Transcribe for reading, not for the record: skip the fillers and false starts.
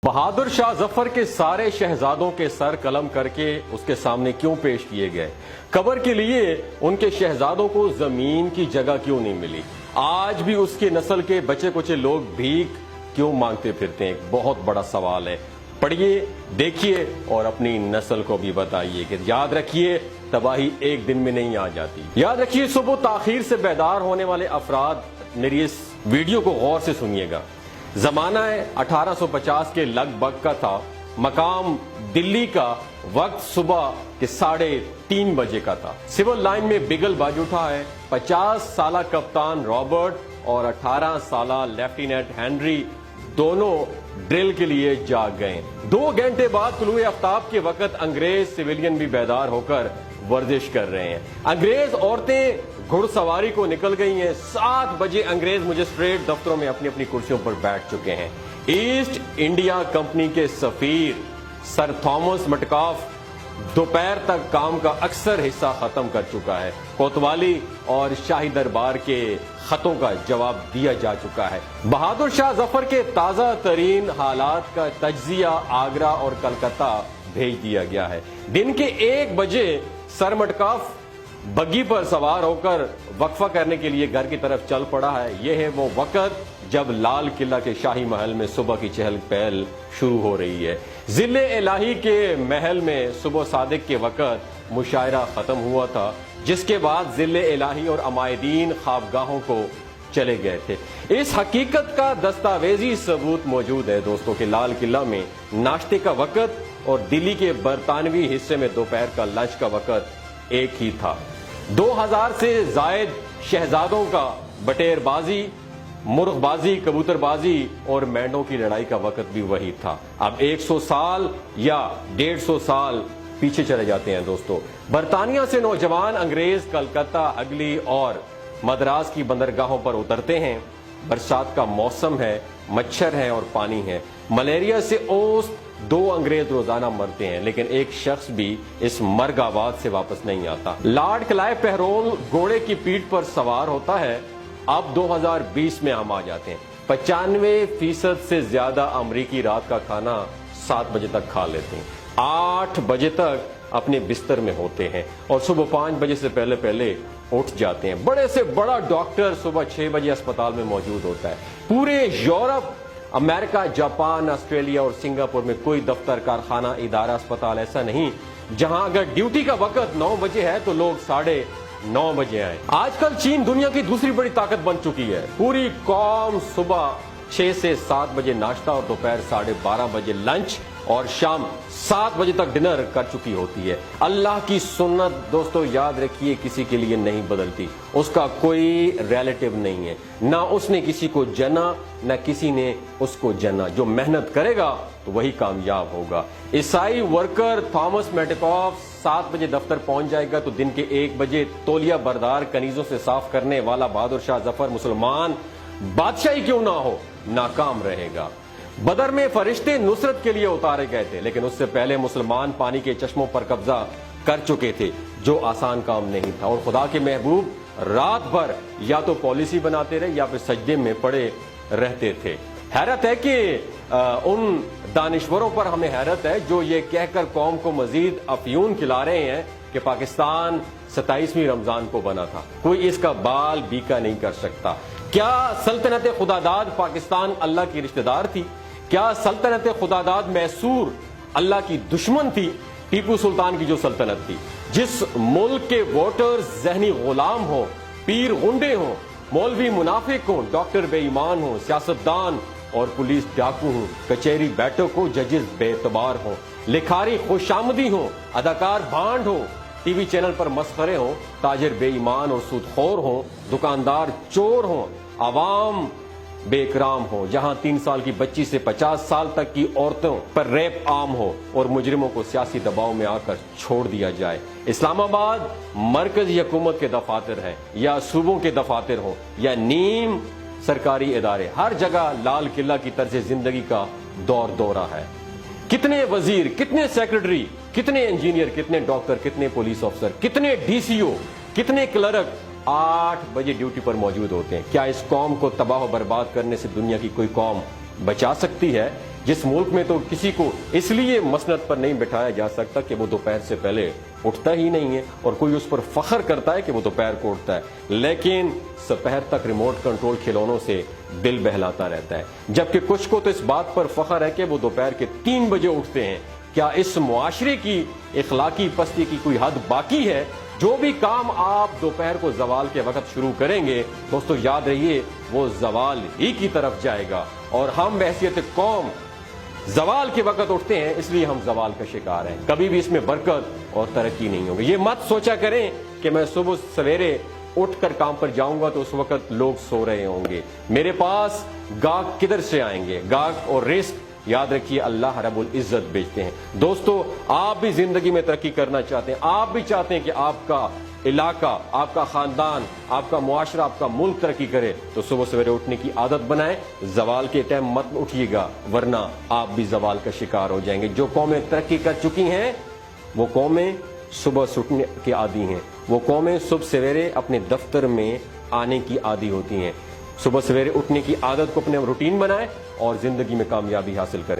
बहादुर शाह जफर के सारे शहजादों के सर कलम करके उसके सामने क्यों पेश किए गए? कब्र के लिए उनके शहजादों को जमीन की जगह क्यों नहीं मिली? आज भी उसकी नस्ल के बचे कुचे लोग भीख क्यों मांगते फिरते हैं? एक बहुत बड़ा सवाल है। पढ़िए, देखिए और अपनी नस्ल को भी बताइए कि याद रखिए, तबाही एक दिन में नहीं आ जाती। याद रखिए, सुबह ताखीर से बेदार होने वाले अफराद मेरी इस वीडियो को गौर से सुनिएगा। जमाना है 1850 के लगभग का था, मकाम दिल्ली का, वक्त सुबह के 3:30 बजे का था। सिविल लाइन में बिगल बाज उठा है। 50 साला कप्तान रॉबर्ट और 18 साला लेफ्टिनेंट हेनरी दोनों ड्रिल के लिए जाग गए। 2 घंटे बाद तुलुए आफ्ताब के वक्त अंग्रेज सिविलियन भी बेदार होकर वर्जिश कर रहे हैं। अंग्रेज औरतें घुड़सवारी को निकल गई हैं। 7 बजे अंग्रेज मजिस्ट्रेट दफ्तरों में अपनी अपनी कुर्सियों पर बैठ चुके हैं। ईस्ट इंडिया कंपनी के सफीर सर थॉमस मटकाफ दोपहर तक काम का अक्सर हिस्सा खत्म कर चुका है। कोतवाली और शाही दरबार के खतों का जवाब दिया जा चुका है। बहादुर शाह जफर के ताजा तरीन हालात का तज्जिया आगरा और कलकत्ता भेज दिया गया है। दिन के 1 बजे सर मटकाफ बग्गी पर सवार होकर वक्फा करने के लिए घर की तरफ चल पड़ा है। यह है वो वक्त जब लाल किला के शाही महल में सुबह की चहल पहल शुरू हो रही है। जिले इलाही के महल में सुबह सादिक के वक्त मुशायरा खत्म हुआ था, जिसके बाद जिले इलाही और अमायदीन ख्वाबगाहों को चले गए थे। इस हकीकत का दस्तावेजी सबूत मौजूद है दोस्तों के लाल किला में नाश्ते का वक्त और दिल्ली के बरतानवी हिस्से में दोपहर का लंच का वक्त एक ही था। 2000 से जायद शहजादों का बटेरबाजी, मुर्गबाजी, कबूतरबाजी और मेंढों की लड़ाई का वक्त भी वही था। अब 100 साल या 150 साल पीछे चले जाते हैं दोस्तों। बरतानिया से नौजवान अंग्रेज कलकत्ता, अगली और मद्रास की बंदरगाहों पर उतरते हैं। बरसात का मौसम है, मच्छर है और पानी है। मलेरिया से औसत 2 अंग्रेज रोजाना मरते हैं, लेकिन एक शख्स भी इस मर्गाबाद से वापस नहीं आता। लॉर्ड क्लाइव पेहरोल घोड़े की पीठ पर सवार होता है। अब 2020 में हम आ जाते हैं। 95% से ज्यादा अमरीकी रात का खाना 7 बजे तक खा लेते हैं, 8 बजे तक अपने बिस्तर में होते हैं और सुबह 5 बजे से पहले उठ जाते हैं। बड़े से बड़ा डॉक्टर सुबह 6 बजे अस्पताल में मौजूद होता है। पूरे यूरोप, अमेरिका, जापान, ऑस्ट्रेलिया और सिंगापुर में कोई दफ्तर, कारखाना, इदारा, अस्पताल ऐसा नहीं जहां अगर ड्यूटी का वक्त 9 बजे है तो लोग 9:30 बजे आए। आजकल चीन दुनिया की दूसरी बड़ी ताकत बन चुकी है। पूरी कौम सुबह 6 से 7 बजे नाश्ता और दोपहर 12:30 बजे लंच और शाम 7 बजे तक डिनर कर चुकी होती है। अल्लाह की सुन्नत दोस्तों याद रखिए, किसी के लिए नहीं बदलती। उसका कोई रिलेटिव नहीं है, ना उसने किसी को जना ना किसी ने उसको जना। जो मेहनत करेगा तो वही कामयाब होगा। ईसाई वर्कर थॉमस मेटकॉफ 7 बजे दफ्तर पहुंच जाएगा तो दिन के 1 बजे तौलिया बरदार कनीजों से साफ करने वाला बहादुर शाह जफर मुसलमान बादशाही क्यों ना हो, नाकाम रहेगा। बदर में फरिश्ते नुसरत के लिए उतारे गए थे, लेकिन उससे पहले मुसलमान पानी के चश्मों पर कब्जा कर चुके थे, जो आसान काम नहीं था। और खुदा के महबूब रात भर या तो पॉलिसी बनाते रहे या फिर सजदे में पड़े रहते थे। हैरत है कि उन दानिश्वरों पर हमें हैरत है जो ये कहकर कौम को मजीद अफ्यून खिला रहे हैं कि पाकिस्तान 27वीं रमजान को बना था, कोई इसका बाल बीका नहीं कर सकता। क्या सल्तनत खुदादाद पाकिस्तान अल्लाह की रिश्तेदार थी? क्या सल्तनत खुदादाद मैसूर अल्लाह की दुश्मन थी? टीपू सुल्तान की जो सल्तनत थी, जिस मुल्क के वोटर्स जहनी गुलाम हो, पीर गुंडे हो, मौलवी मुनाफिक हो, डॉक्टर बेईमान हो, सियासतदान और पुलिस डाकू हो, कचहरी बैठक हो, जजेस बेतबार हो, लिखारी खुशामदी हो, अदाकार भांड हो, टीवी चैनल पर मस्खरे हो, ताजिर बेईमान और सूदखोर हो, दुकानदार चोर हो, आवाम बेकराम हो, जहां 3 साल की बच्ची से 50 साल तक की औरतों पर रेप आम हो और मुजरिमों को सियासी दबाव में आकर छोड़ दिया जाए। इस्लामाबाद मरकजी हुकूमत के दफातर है या सूबों के दफातर हो या नीम सरकारी इदारे, हर जगह लाल किला की तर्ज जिंदगी का दौर दौरा है। कितने वजीर, कितने सेक्रेटरी, कितने इंजीनियर, कितने डॉक्टर, कितने पुलिस ऑफिसर, कितने डीसीओ, कितने क्लर्क 8 बजे ड्यूटी पर मौजूद होते हैं। क्या इस कौम को तबाह और बर्बाद करने से दुनिया की कोई कौम बचा सकती है? जिस मुल्क में तो किसी को इसलिए मसनद पर नहीं बिठाया जा सकता कि वो दोपहर से पहले उठता ही नहीं है और कोई उस पर फख्र करता है कि वो दोपहर को उठता है, लेकिन दोपहर तक रिमोट कंट्रोल खिलौनों से दिल बहलाता रहता है। जबकि कुछ को तो इस बात पर फख्र है कि वो दोपहर के 3 बजे उठते हैं। क्या इस मुआशरे की इखलाकी पस्ती की कोई हद बाकी है? जो भी काम आप दोपहर को जवाल के वक्त शुरू करेंगे दोस्तों, याद रहिए वो जवाल ही की तरफ जाएगा। और हम बहैसियत कौम जवाल के वक्त उठते हैं, इसलिए हम जवाल का शिकार हैं। कभी भी इसमें बरकत और तरक्की नहीं होगी। ये मत सोचा करें कि मैं सुबह सवेरे उठकर काम पर जाऊंगा तो उस वक्त लोग सो रहे होंगे। मेरे पास गाहक किधर से आएंगे? गाहक और रिस्क याद रखिए अल्लाह रब्बुल इज्जत भेजते हैं। दोस्तों, आप भी जिंदगी में तरक्की करना चाहते हैं, आप भी चाहते हैं कि आपका इलाका, आपका खानदान, आपका मुआशरा, आपका मुल्क तरक्की करे, तो सुबह सवेरे उठने की आदत बनाएं। जवाल के टाइम मत उठिएगा, वरना आप भी जवाल का शिकार हो जाएंगे। जो कौमें तरक्की कर चुकी हैं वो कौमें सुबह से उठने के आदी हैं। वो कौमें सुबह सवेरे अपने दफ्तर में आने की आदी होती हैं। सुबह सवेरे उठने की आदत को अपने रूटीन बनाएं और जिंदगी में कामयाबी हासिल करें।